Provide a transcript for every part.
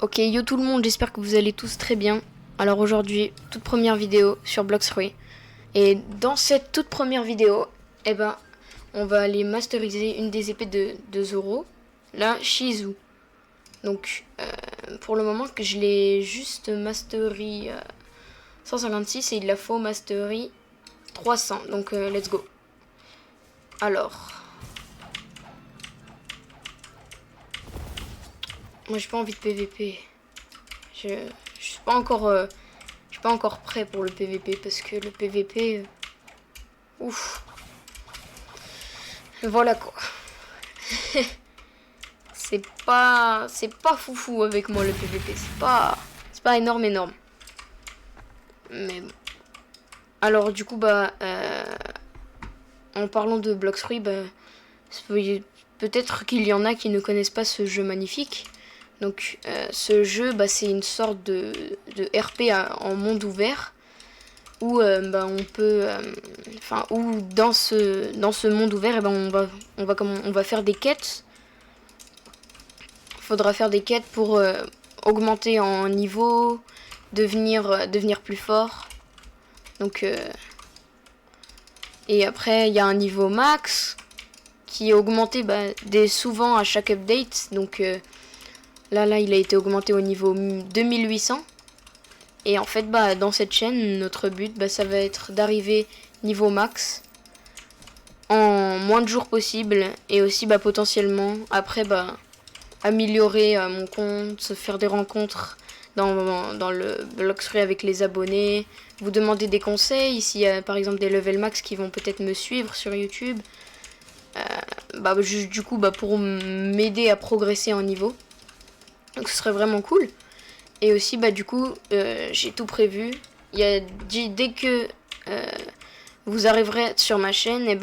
Ok, yo tout le monde, j'espère que vous allez tous très bien. Alors aujourd'hui, toute première vidéo sur Blox-Fruits. Et dans cette toute première vidéo, eh ben, on va aller masteriser une des épées de Zoro, la Shizu. Donc, pour le moment, que je l'ai juste mastery 156 et il la faut mastery 300. Donc, let's go. Alors, moi j'ai pas envie de PVP. Je suis pas encore... je suis pas encore prêt pour le PVP parce que le PVP, ouf, voilà quoi. c'est pas foufou avec moi le PVP, c'est pas énorme. Mais bon. Alors du coup en parlant de Blox-Fruits, peut-être qu'il y en a qui ne connaissent pas ce jeu magnifique. Donc ce jeu, c'est une sorte de RP en monde ouvert où on peut, où dans ce monde ouvert, on va faire des quêtes. Faudra faire des quêtes pour augmenter en niveau, devenir plus fort. Donc et après il y a un niveau max qui est augmenté souvent à chaque update. Donc là il a été augmenté au niveau 2800. Et en fait, dans cette chaîne, notre but, ça va être d'arriver niveau max en moins de jours possible. Et aussi, potentiellement, après, améliorer mon compte, se faire des rencontres dans le Blox-Fruits avec les abonnés, vous demander des conseils, s'il y a par exemple des level max qui vont peut-être me suivre sur YouTube. Du coup, pour m'aider à progresser en niveau. Donc ce serait vraiment cool. Et aussi, du coup, j'ai tout prévu. Dès que vous arriverez sur ma chaîne,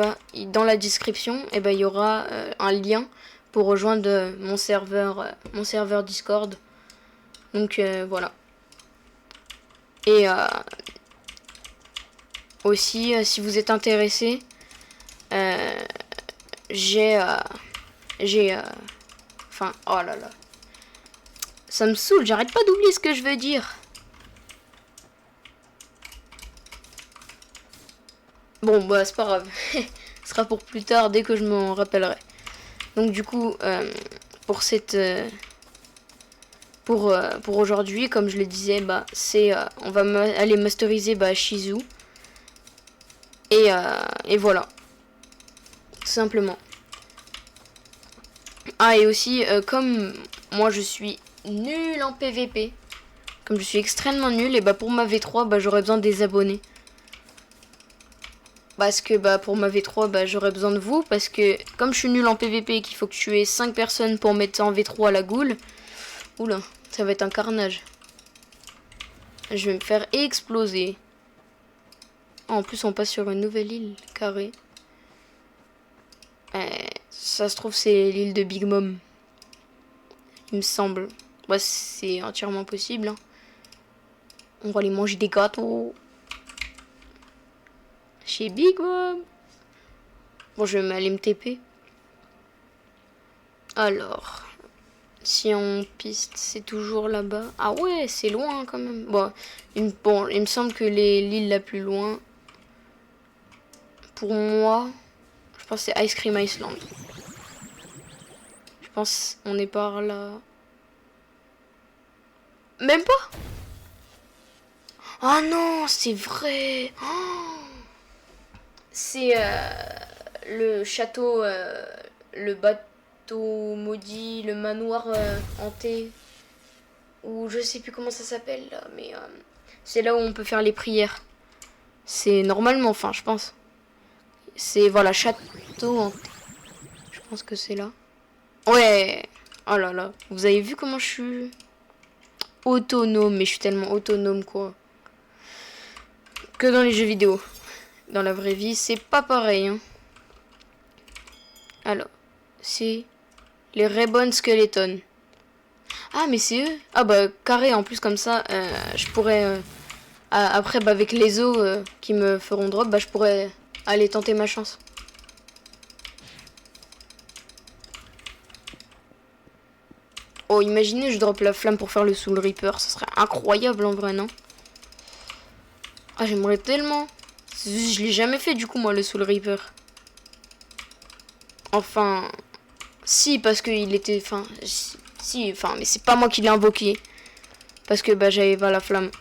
dans la description, il y aura un lien pour rejoindre mon serveur Discord. Donc voilà. Et aussi, si vous êtes intéressé, j'ai oh là là. Ça me saoule, j'arrête pas d'oublier ce que je veux dire. Bon, c'est pas grave. Ce sera pour plus tard, dès que je m'en rappellerai. Donc du coup, pour cette... pour aujourd'hui, comme je le disais, on va aller masteriser Shizu. Et voilà. Tout simplement. Ah, et aussi, comme moi je suis nul en PVP, comme je suis extrêmement nul, et pour ma V3, j'aurais besoin des abonnés. Parce que pour ma V3, j'aurais besoin de vous. Parce que comme je suis nul en PVP et qu'il faut que tu aies 5 personnes pour mettre en V3 à la goule. Oula, ça va être un carnage. Je vais me faire exploser. En plus, on passe sur une nouvelle île carrée. Ça se trouve, c'est l'île de Big Mom. Il me semble. C'est entièrement possible. Hein. On va aller manger des gâteaux. Chez Big Mom. Bon, je vais aller me TP. Alors, si on piste, c'est toujours là-bas. Ah ouais, c'est loin quand même. Bon, il me semble que l'île la plus loin, pour moi, je pense que c'est Ice Cream Island. Je pense on est par là. Même pas. Ah non, c'est vrai. Oh, c'est le château, le bateau maudit, le manoir hanté. Ou je sais plus comment ça s'appelle là, mais c'est là où on peut faire les prières. C'est normalement, je pense. C'est voilà, château hanté. Je pense que c'est là. Ouais. Oh là là. Vous avez vu comment je suis autonome, mais je suis tellement autonome quoi. Que dans les jeux vidéo. Dans la vraie vie, c'est pas pareil. Hein. Alors, c'est les Reborn Skeleton. Ah, mais c'est eux. Ah carré en plus comme ça, je pourrais après avec les os qui me feront drop, je pourrais aller tenter ma chance. Oh, imaginez, je drop la flamme pour faire le Soul Reaper. Ça serait incroyable en vrai, non? Ah, j'aimerais tellement. Je l'ai jamais fait du coup, moi, le Soul Reaper. Enfin... Si, parce qu'il était... Enfin... Si, enfin, mais c'est pas moi qui l'ai invoqué. Parce que, bah, j'avais pas la flamme.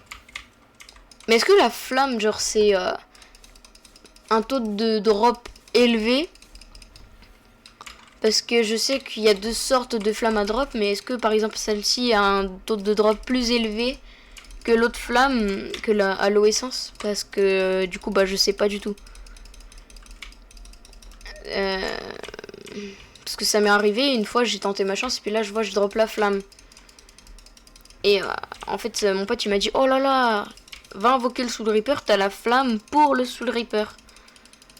Mais est-ce que la flamme, genre, c'est... un taux de drop élevé? Parce que je sais qu'il y a 2 sortes de flammes à drop, mais est-ce que par exemple celle-ci a un taux de drop plus élevé que l'autre flamme, que la Halo Essence? Parce que du coup, bah je sais pas du tout. Parce que ça m'est arrivé, une fois j'ai tenté ma chance, et puis là je vois je drop la flamme. Et en fait mon pote il m'a dit, oh là là, va invoquer le Soul Reaper, t'as la flamme pour le Soul Reaper.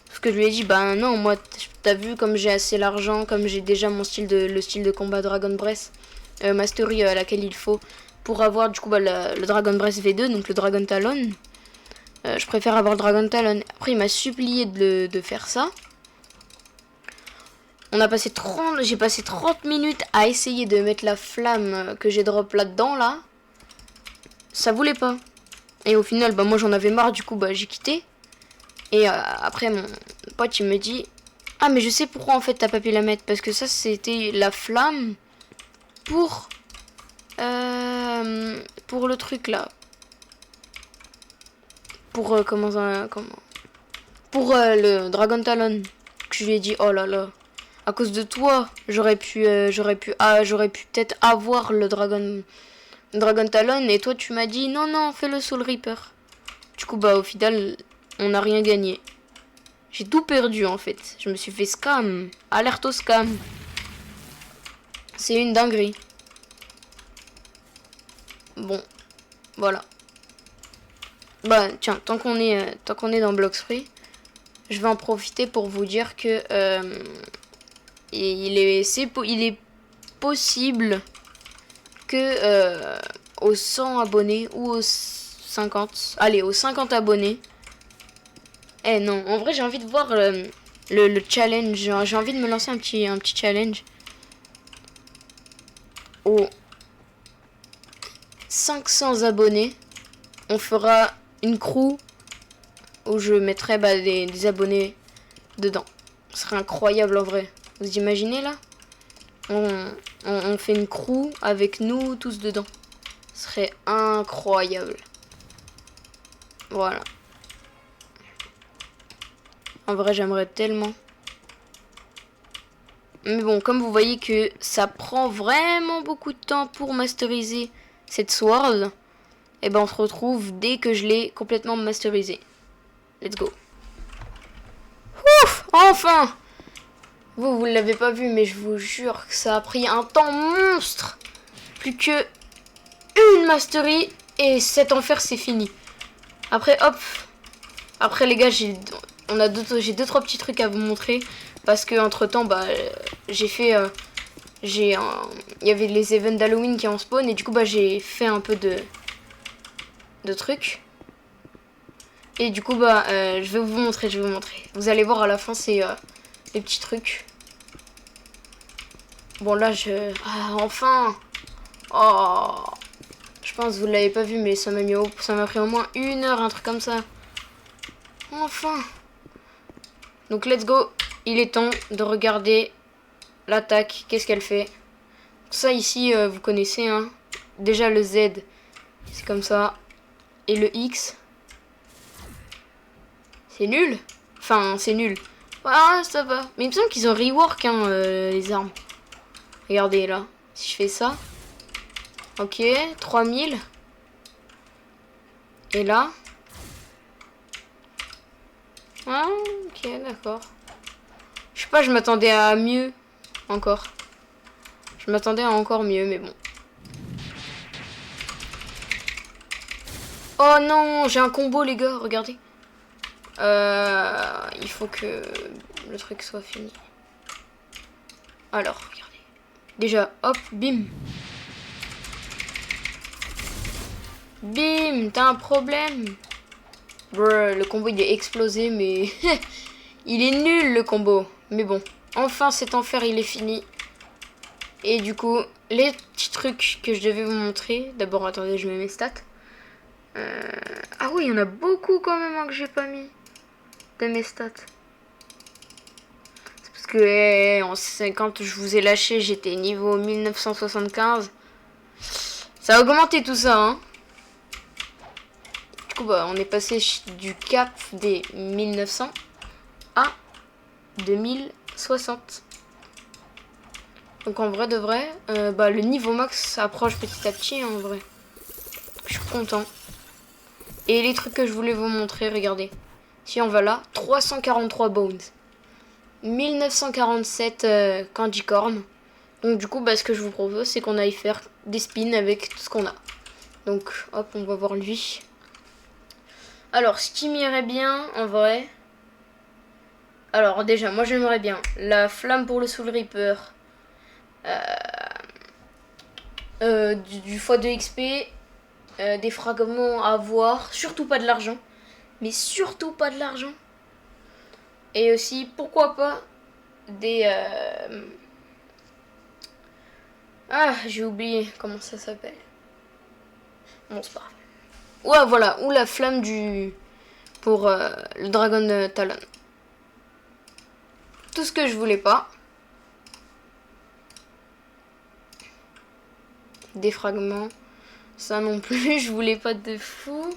Parce que je lui ai dit, bah non, moi, t'as vu, comme j'ai assez l'argent, comme j'ai déjà mon style le style de combat Dragon Breath, Mastery à laquelle il faut, pour avoir du coup bah, le Dragon Breath V2, donc le Dragon Talon, je préfère avoir le Dragon Talon. Après, il m'a supplié de faire ça. J'ai passé 30 minutes à essayer de mettre la flamme que j'ai drop là-dedans, là. Ça voulait pas. Et au final, bah moi j'en avais marre, du coup, bah j'ai quitté. Et après, mon pote, il me dit, ah, mais je sais pourquoi, en fait, t'as pas pu la mettre. Parce que ça, c'était la flamme pour le truc, là. Pour, comment pour le Dragon Talon. Que je lui ai dit, oh là là. À cause de toi, j'aurais pu peut-être avoir le Dragon Talon. Et toi, tu m'as dit, non, non, fais le Soul Reaper. Du coup, bah, au final, on n'a rien gagné. J'ai tout perdu en fait. Je me suis fait scam. Alerte au scam. C'est une dinguerie. Bon, voilà. Bah tiens, tant qu'on est dans Blox Free, je vais en profiter pour vous dire que il est possible que aux 100 abonnés ou aux 50, allez, aux 50 abonnés. Eh non, en vrai j'ai envie de voir le challenge, j'ai envie de me lancer un petit challenge. Aux 500 abonnés, on fera une crew où je mettrai bah, des abonnés dedans. Ce serait incroyable en vrai. Vous imaginez là? On fait une crew avec nous tous dedans. Ce serait incroyable. Voilà. En vrai, j'aimerais tellement. Mais bon, comme vous voyez que ça prend vraiment beaucoup de temps pour masteriser cette sword, et ben on se retrouve dès que je l'ai complètement masterisé. Let's go. Ouf, enfin! Vous l'avez pas vu, mais je vous jure que ça a pris un temps monstre. Plus que une mastery et cet enfer c'est fini. Après, hop. Après les gars, j'ai 2-3 petits trucs à vous montrer. Parce que entre temps, bah, j'ai fait... il y avait les events d'Halloween qui en spawn. Et du coup, bah, j'ai fait un peu de trucs. Et du coup, bah, je vais vous montrer, Vous allez voir à la fin, c'est les petits trucs. Bon, là, Ah, enfin! Oh! Je pense que vous l'avez pas vu, mais ça m'a pris au moins 1 heure, un truc comme ça. Enfin! Donc, let's go! Il est temps de regarder l'attaque. Qu'est-ce qu'elle fait? Ça, ici, vous connaissez, hein. Déjà, le Z, c'est comme ça. Et le X, c'est nul. Enfin, c'est nul. Ah, ça va. Mais il me semble qu'ils ont rework, hein, les armes. Regardez, là. Si je fais ça. Ok, 3000. Et là. Ah, ok, d'accord. Je sais pas, je m'attendais à mieux. Encore. Je m'attendais à encore mieux, mais bon. Oh non, j'ai un combo, les gars, regardez. Il faut que le truc soit fini. Alors, regardez. Déjà, hop, bim. Bim, t'as un problème? Brr, le combo il est explosé, mais il est nul le combo. Mais bon, enfin cet enfer il est fini. Et du coup, les petits trucs que je devais vous montrer. D'abord, attendez, je mets mes stats. Ah oui, il y en a beaucoup quand même hein, que j'ai pas mis de mes stats. C'est parce que quand je vous ai lâché, j'étais niveau 1975. Ça a augmenté tout ça, hein. Du coup, bah, on est passé du cap des 1900 à 2060. Donc en vrai de vrai, bah, le niveau max s'approche petit à petit hein, en vrai. Je suis content. Et les trucs que je voulais vous montrer, regardez. Si on va là, 343 bones. 1947 candy corn. Donc du coup, bah, ce que je vous propose, c'est qu'on aille faire des spins avec tout ce qu'on a. Donc hop, on va voir lui. Alors, ce qui m'irait bien, en vrai... Alors déjà, moi j'aimerais bien la flamme pour le Soul Reaper. Du x2 XP. Des fragments à avoir. Surtout pas de l'argent. Mais surtout pas de l'argent. Et aussi, pourquoi pas, des... Ah, j'ai oublié comment ça s'appelle. Bon, c'est pas grave. Ouais, voilà. Ou la flamme du... Pour le Dragon Talon. Tout ce que je voulais pas. Des fragments. Ça non plus, je voulais pas de fou.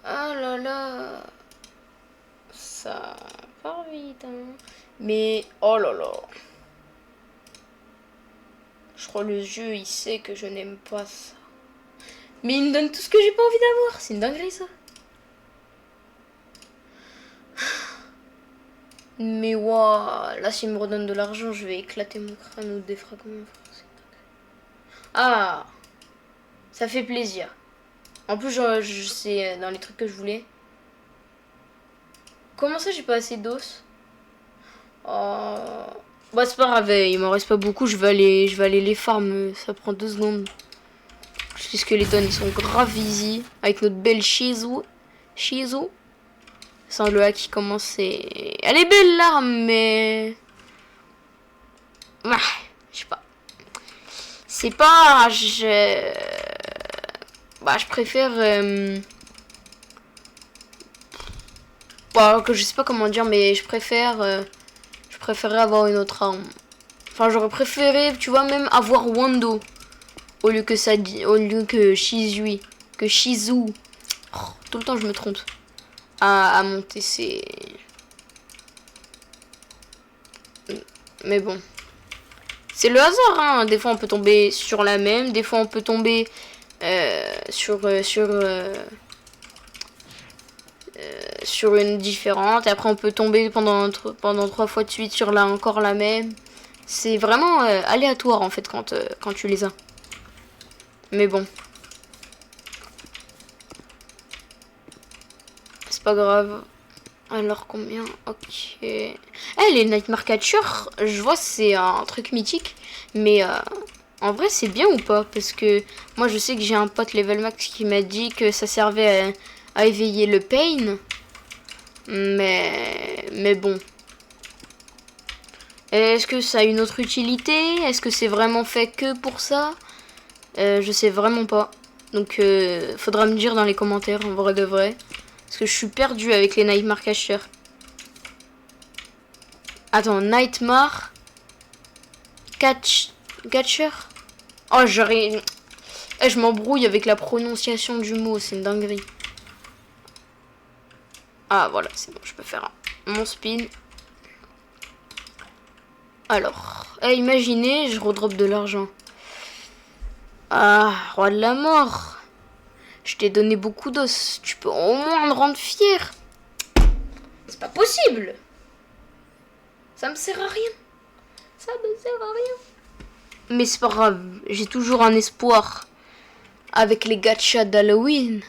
Ah là là. Ça part vite, hein. Mais, oh là là. Je crois le jeu, il sait que je n'aime pas ça. Mais il me donne tout ce que j'ai pas envie d'avoir. C'est une dinguerie, ça. Mais waouh, là, s'il me redonne de l'argent, je vais éclater mon crâne ou des fragments. Ah, ça fait plaisir. En plus, je sais dans les trucs que je voulais. Comment ça, j'ai pas assez d'os? Oh. Bah, c'est pas grave, il m'en reste pas beaucoup. Je vais aller les farm. Ça prend 2 secondes. Les skeletons, ils sont grave easy. Avec notre belle Shizu. Shizu. Sans le hack qui commence. Elle est belle l'arme, mais. Ah, je sais pas. C'est pas. Bah, je préfère. Bah, que je sais pas comment dire, mais je préfère. Je préférerais avoir une autre arme. Enfin, j'aurais préféré, tu vois, même avoir Wando. Au lieu que ça dit. Au lieu que Shizui. Que Shizu. Oh, tout le temps, je me trompe. À monter, c'est. Mais bon. C'est le hasard, hein. Des fois, on peut tomber sur la même. Des fois, on peut tomber sur une différente. Et après, on peut tomber pendant 3 fois de suite sur encore la même. C'est vraiment aléatoire, en fait, quand tu les as. Mais bon. C'est pas grave. Alors combien? Ok. Eh, les Nightmare Catcher, je vois c'est un truc mythique. Mais en vrai c'est bien ou pas? Parce que moi je sais que j'ai un pote level max qui m'a dit que ça servait à éveiller le pain. Mais bon. Est-ce que ça a une autre utilité? Est-ce que c'est vraiment fait que pour ça? Je sais vraiment pas. Donc faudra me dire dans les commentaires en vrai de vrai. Parce que je suis perdu avec les Nightmare Catcher. Attends, Nightmare Catcher. Oh, j'aurais... je m'embrouille avec la prononciation du mot, c'est une dinguerie. Ah, voilà, c'est bon, je peux faire mon spin. Alors, imaginez, je redrop de l'argent. Ah, roi de la mort. Je t'ai donné beaucoup d'os. Tu peux au moins me rendre fier. C'est pas possible. Ça me sert à rien. Ça me sert à rien. Mais c'est pas grave. J'ai toujours un espoir. Avec les gachas d'Halloween.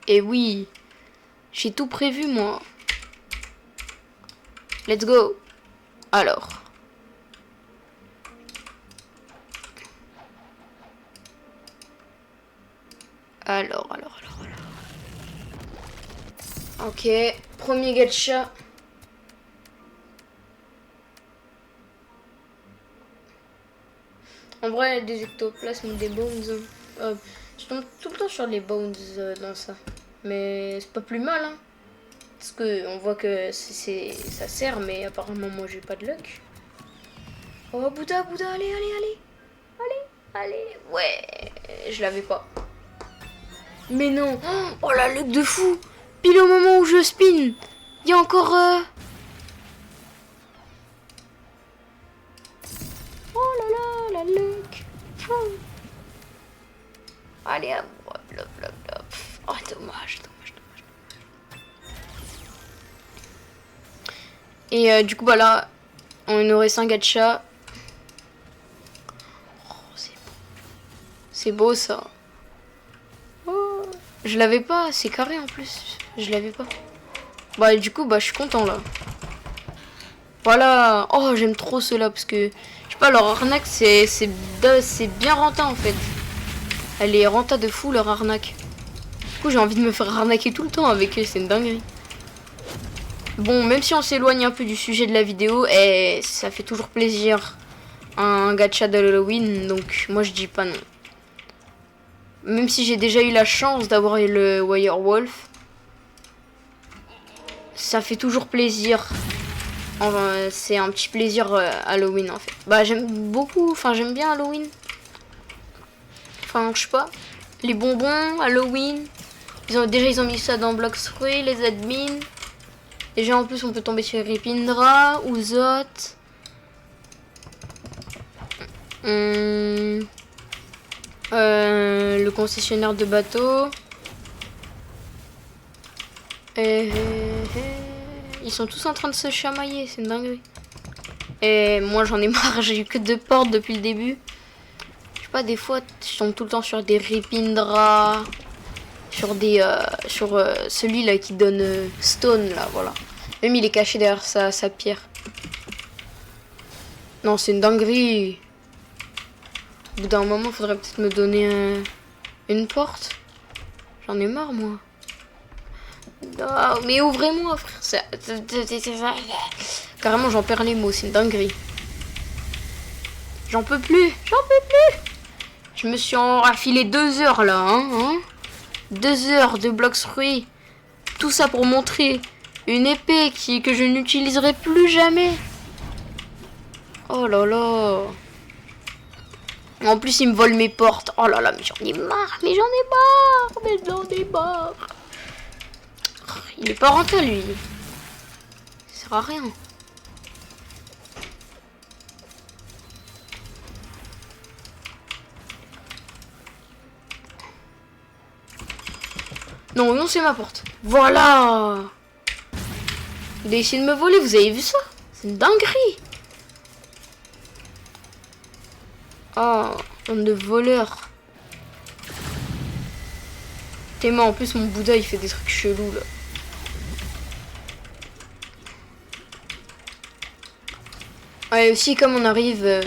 Et oui. J'ai tout prévu, moi. Let's go. Alors. Alors. Ok. Premier gacha. En vrai, des ectoplasmes ou des bones. Je tombe tout le temps sur les bones dans ça. Mais c'est pas plus mal, hein. Parce que on voit que ça sert, mais apparemment moi j'ai pas de luck. Oh Bouddha, Bouddha, allez, allez, allez. Allez, allez. Ouais, je l'avais pas. Mais non. Oh la luck de fou. Pile au moment où je spin, il y a encore... Oh là là, la luck. Oh. Allez, à moi. Blop, blop, blop. Oh, dommage, dommage, dommage. Et du coup, bah là, on nous reste un gacha. Oh, c'est beau. C'est beau, ça. Oh, je l'avais pas, c'est carré en plus. Je l'avais pas. Bah, du coup, bah, je suis content, là. Voilà. Oh, j'aime trop ceux-là, parce que, je sais pas, leur arnaque, c'est bien rentable, en fait. Elle est renta de fou, leur arnaque. Du coup, j'ai envie de me faire arnaquer tout le temps avec eux, c'est une dinguerie. Bon, même si on s'éloigne un peu du sujet de la vidéo, et ça fait toujours plaisir un gacha d'Halloween, donc moi je dis pas non. Même si j'ai déjà eu la chance d'avoir le Wirewolf, ça fait toujours plaisir. Enfin, c'est un petit plaisir Halloween en fait. Bah j'aime beaucoup, enfin j'aime bien Halloween. Enfin je sais pas, les bonbons, Halloween. Ils ont mis ça dans Blox Fruits, les admins. Déjà en plus on peut tomber sur Ripindra, Ouzot. Le concessionnaire de bateaux. Ils sont tous en train de se chamailler, c'est une dinguerie. Et moi j'en ai marre, j'ai eu que 2 portes depuis le début. Je sais pas, des fois je tombe tout le temps sur des Ripindra. Sur des celui-là qui donne Stone là, voilà. Même il est caché derrière sa pierre. Non, c'est une dinguerie. Au bout d'un moment, faudrait peut-être me donner une porte. J'en ai marre, moi. Non, mais ouvrez-moi, frère. Carrément, j'en perds les mots, c'est une dinguerie. J'en peux plus, j'en peux plus. Je me suis affilé 2 heures là, hein 2 heures de Blox Fruits. Tout ça pour montrer une épée que je n'utiliserai plus jamais. Oh là là. En plus, il me vole mes portes. Oh là là, mais j'en ai marre, mais j'en ai marre. Il est pas rentable, lui. Ça sert à rien. Non, non, c'est ma porte. Voilà. Il a essayé de me voler, vous avez vu ça? C'est une dinguerie. Oh, bande de voleurs. Tellement, en plus, mon Bouddha, il fait des trucs chelous, là. Ouais, aussi, comme on arrive...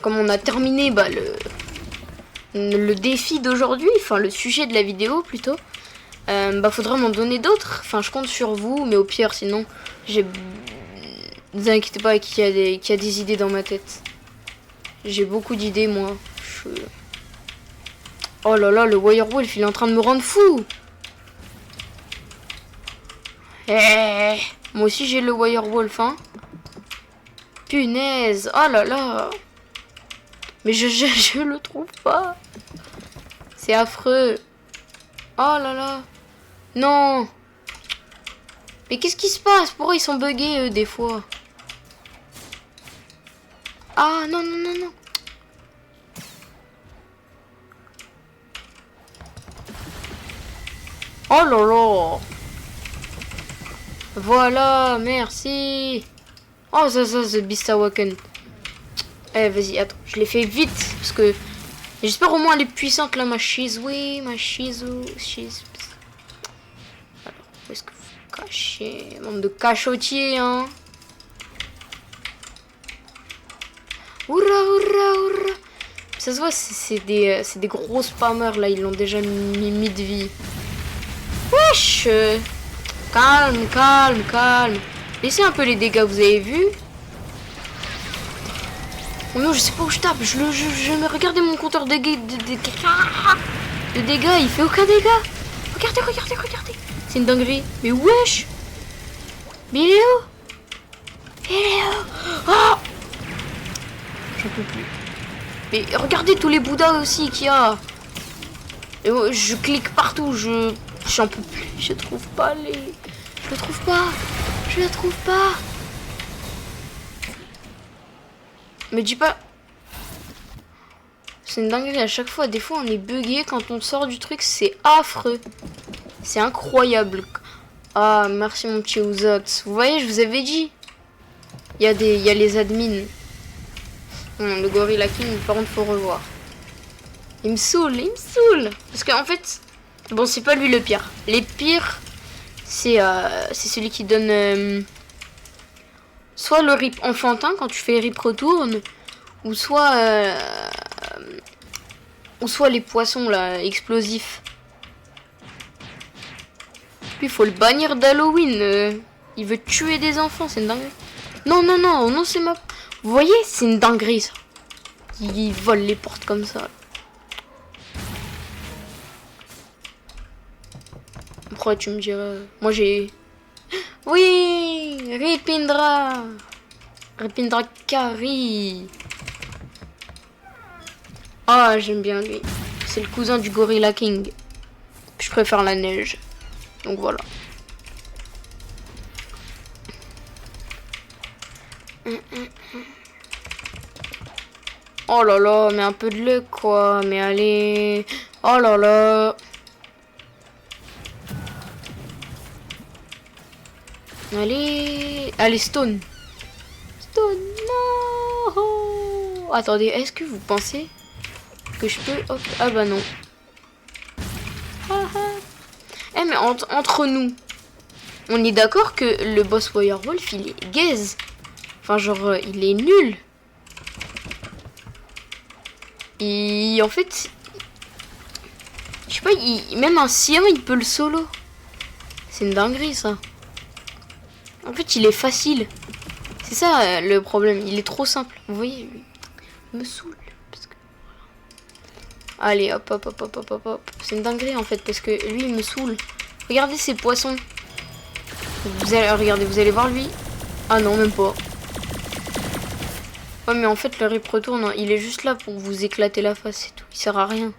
comme on a terminé, bah, le défi d'aujourd'hui, enfin, le sujet de la vidéo, plutôt. Bah, faudra m'en donner d'autres. Enfin, je compte sur vous, mais au pire, sinon, ne vous inquiétez pas qu'il y a des idées dans ma tête. J'ai beaucoup d'idées, moi. Oh là là, le Wirewolf, il est en train de me rendre fou. Moi aussi, j'ai le Wirewolf, hein. Punaise. Oh là là. Mais je le trouve pas. C'est affreux. Oh là là. Non. Mais qu'est-ce qui se passe? Pourquoi ils sont buggés, eux, des fois? Ah, non, non, non, non. Oh là là. Voilà, merci. Oh, ça, The Beast Awaken. Eh, vas-y, attends, je l'ai fait vite, parce que... J'espère au moins elle est puissante, là, ma Shizui, ma Shizu... Alors, où est-ce que vous cachez? Bande de cachotiers, hein. Oura, oura, oura. Ça se voit, c'est des gros spammers, là, ils l'ont déjà mis de vie. Wesh. Calme, calme, calme. Laissez un peu les dégâts, vous avez vu? Oh non, je sais pas où je tape. Je me regardais mon compteur de dégâts. De dégâts, il fait aucun dégât. Regardez, regardez, regardez. C'est une dinguerie. Mais wesh. Mais il est où? Il est où? Oh, j'en peux plus. Mais regardez tous les bouddhas aussi qu'il y a. Et je clique partout. J'en peux plus. Je trouve pas les... Je le trouve pas. Je la trouve pas. Me dis pas... C'est une dinguerie à chaque fois. Des fois, on est bugué quand on sort du truc. C'est affreux. C'est incroyable. Ah, merci mon petit Ouzox. Vous voyez, je vous avais dit. Il y a les admins. Le Gorilla King, par contre, faut revoir. Il me saoule, il me saoule. Parce qu'en fait... Bon, c'est pas lui le pire. Les pires, c'est celui qui donne... soit le rip enfantin, quand tu fais rip retourne. Ou soit les poissons là, explosifs. Puis il faut le bannir d'Halloween. Il veut tuer des enfants, c'est une dinguerie. Non, non, non, non, c'est ma... Vous voyez, c'est une dinguerie ça. Il vole les portes comme ça. Pourquoi tu me dirais... Moi j'ai... Oui, Ripindra. Ripindra Kari. Ah, j'aime bien lui. C'est le cousin du Gorilla King. Je préfère la neige. Donc voilà. Oh là là, mais un peu de luck quoi. Mais allez. Oh là là. Allez. Allez, Stone. Stone, non. Attendez, est-ce que vous pensez que je peux... Hop. Ah bah non. Eh mais entre nous, on est d'accord que le boss Wirewolf, il est gaze. Enfin genre, il est nul. Et en fait, je sais pas, même un sien, il peut le solo. C'est une dinguerie ça. En fait, il est facile. C'est ça le problème, il est trop simple. Vous voyez, il me saoule. Parce que... Allez, hop, hop, hop, hop, hop, hop, hop. C'est une dinguerie en fait, parce que lui, il me saoule. Regardez ces poissons. Vous allez regarder, vous allez voir lui. Ah non, même pas. Ouais, mais en fait, le rip retourne, il est juste là pour vous éclater la face, c'est tout. Il sert à rien.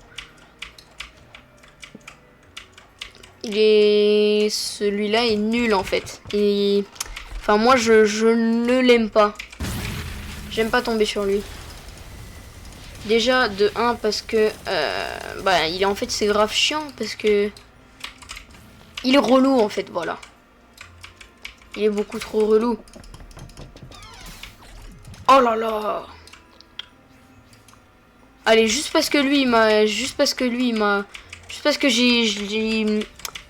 Celui-là est nul en fait. Et... Enfin, moi, je ne l'aime pas. J'aime pas tomber sur lui. Déjà, de 1, parce que... bah, en fait, c'est grave chiant, parce que... Il est relou, en fait, voilà. Il est beaucoup trop relou. Oh là là. Allez, juste parce que lui, il m'a... Juste parce que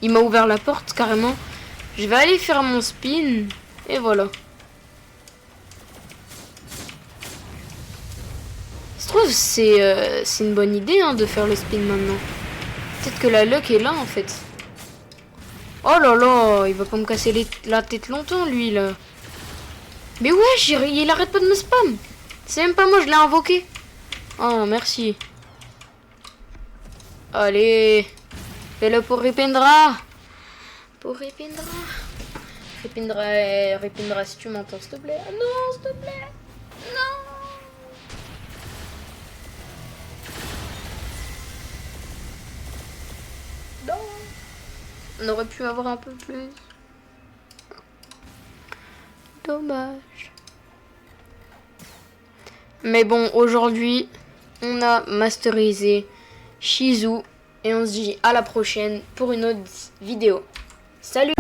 il m'a ouvert la porte, carrément. Je vais aller faire mon spin. Et voilà. Je trouve c'est une bonne idée hein, de faire le spin maintenant. Peut-être que la luck est là, en fait. Oh là là, il va pas me casser la tête longtemps, lui, là. Mais ouais, il arrête pas de me spam. C'est même pas moi, je l'ai invoqué. Oh, merci. Allez. Fais-le pour Ripindra. Pour Ripindra. Ripindra, si tu m'entends, s'il te plaît. Ah non, s'il te plaît. Non. Non. On aurait pu avoir un peu plus. Dommage. Mais bon, aujourd'hui, on a masterisé Shizu. Et on se dit à la prochaine pour une autre vidéo. Salut!